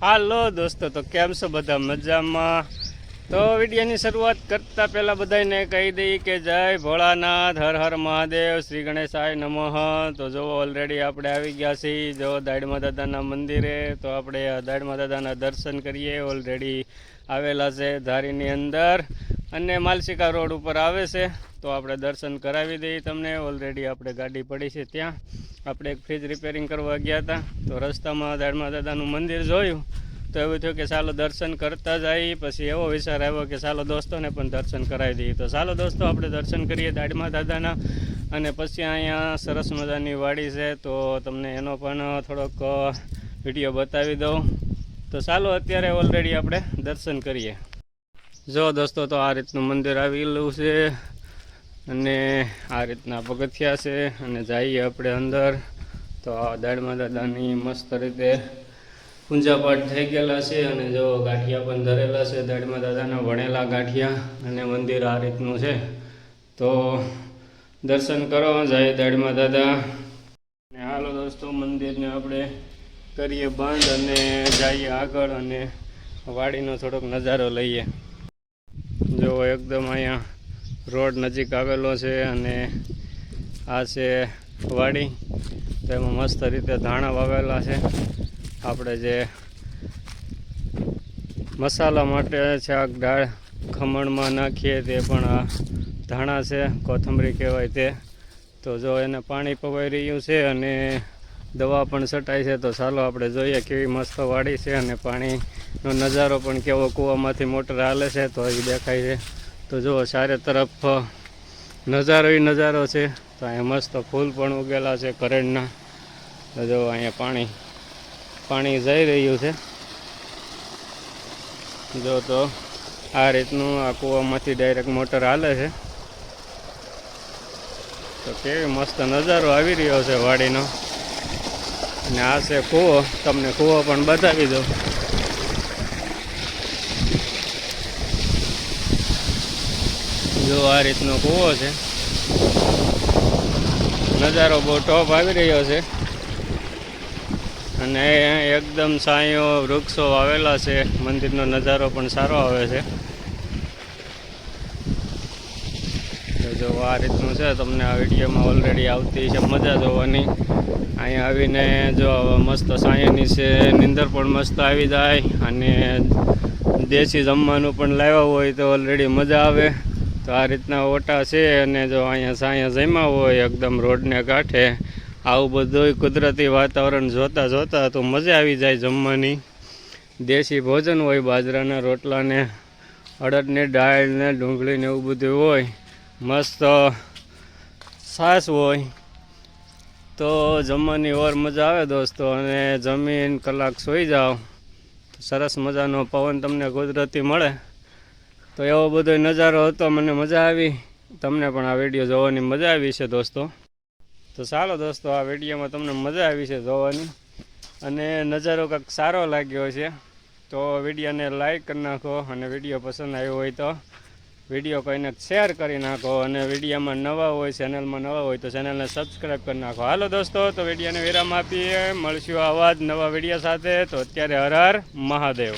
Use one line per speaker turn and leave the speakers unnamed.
હાલો દોસ્તો, તો કેમ છો બધા? મજામાં? તો વિડીયોની શરૂઆત કરતાં પહેલાં બધાને કહી દઈએ કે જય ભોળાનાથ, હર હર મહાદેવ, શ્રી ગણેશાય નમઃ. તો જો ઓલરેડી આપણે આવી ગયા છીએ જો દાડમા દાદાના મંદિરે. તો આપણે દાડમા દાદાના દર્શન કરીએ. ઓલરેડી આવેલા છે ધારીની અંદર અને માલશિકા રોડ ઉપર આવે છે. તો આપણે દર્શન કરાવી દઈએ તમને. ઓલરેડી આપણે ગાડી પડી છે ત્યાં. આપણે એક ફ્રીજ રિપેરિંગ કરવા ગયા હતા, તો રસ્તામાં દાડમા દાદાનું મંદિર જોયું તો એવું થયું કે ચાલો દર્શન કરતા જઈએ. પછી એવો વિચાર આવ્યો કે ચાલો દોસ્તોને પણ દર્શન કરાવી દઈએ. તો ચાલો દોસ્તો આપણે દર્શન કરીએ દાડમા દાદાના. અને પછી અહીંયા સરસ મજાની વાડી છે, તો તમને એનો પણ થોડોક વિડીયો બતાવી દઉં. તો ચાલો અત્યારે ઓલરેડી આપણે દર્શન કરીએ. જો દોસ્તો, તો આ રીતનું મંદિર આવેલું છે અને આ રીતના પગથિયા છે અને જઈએ આપણે અંદર. તો આ દાડમા દાદાની મસ્ત રીતે પૂજાપાઠ થઈ ગયેલા છે અને જો ગાંઠિયા પણ ધરેલા છે દાડમા દાદાના વણેલા ગાંઠિયા. અને મંદિર આ રીતનું છે, તો દર્શન કરો, જય દાડમા દાદા. અને હાલો દોસ્તો, મંદિરને આપણે કરીએ બંધ અને જઈએ આગળ અને વાડીનો થોડોક નજારો લઈએ. જો એકદમ અહીંયા રોડ નજીક આવેલો છે અને આ છે વાડી. તો એમાં મસ્ત રીતે ધાણા વાવેલા છે. આપણે જે મસાલા માટે શાક દાળ ખમણમાં નાખીએ તે પણ આ ધાણા છે, કોથમરી કહેવાય તે. તો જો એને પાણી પવાઈ રહ્યું છે અને દવા પણ છટાય છે. તો ચાલો આપણે જોઈએ કેવી મસ્ત વાડી છે અને પાણીનો નજારો પણ કેવો, કૂવામાંથી મોટર હાલે છે તો એ દેખાય છે. તો જુઓ ચારે તરફ નજારો એ નજારો છે. તો અહીંયા મસ્ત ફૂલ પણ ઉગેલા છે કરેણના. તો જો અહીંયા પાણી જઈ રહ્યું છે. જો તો આ રીતનું આ કૂવામાંથી ડાયરેક્ટ મોટર હાલે છે. તો કેવી મસ્ત નજારો આવી રહ્યો છે વાડીનો. અને આ છે કૂવો, તમને કૂવો પણ બતાવી દઉં. જો આ રીતનો કૂવો છે. નજારો બહુ ટોપ આવી રહ્યો છે અને એકદમ છાંયો વૃક્ષો વાવેલા છે. મંદિરનો નજારો પણ સારો આવે છે. તો જો આ રીતનું છે, તમને આ વિડીયોમાં ઓલરેડી આવતી છે મજા જોવાની. અહીંયા આવીને જો મસ્ત છાંયાની છે, નીંદર પણ મસ્ત આવી જાય અને દેશી જમવાનું પણ લાવ્યા હોય તો ઓલરેડી મજા આવે. તો આ રીતના ઓટા છે અને જો અહીંયા છાંયા જમ્યા હોય એકદમ રોડને કાંઠે, આવું બધું કુદરતી વાતાવરણ જોતા તો મજા આવી જાય જમવાની. દેશી ભોજન હોય, બાજરાના રોટલાને અડદને દાળને ડુંગળીને એવું બધું હોય, મસ્ત છાશ હોય, તો જમવાની ઓર મજા આવે દોસ્તો. અને જમીન કલાક સૂઈ જાઓ, સરસ મજાનો પવન તમને કુદરતી મળે. તો એવો બધો નજારો હતો, મને મજા આવી. તમને પણ આ વિડીયો જોવાની મજા આવી છે દોસ્તો. તો ચાલો દોસ્તો, આ વિડીયોમાં તમને મજા આવી છે જોવાની અને નજારો કંઈક સારો લાગ્યો છે તો વિડીયોને લાઈક કરી નાખો. અને વિડીયો પસંદ આવ્યો હોય તો વિડીયો કોઈને શેર કરી નાખો. અને વિડીયોમાં નવા હોય, ચેનલમાં નવા હોય તો ચેનલને સબસ્ક્રાઈબ કરી નાખો. હાલો દોસ્તો, તો વિડીયોને વિરામ આપીએ. મળશું આવા જ નવા વિડીયો સાથે. તો અત્યારે હર હર મહાદેવ.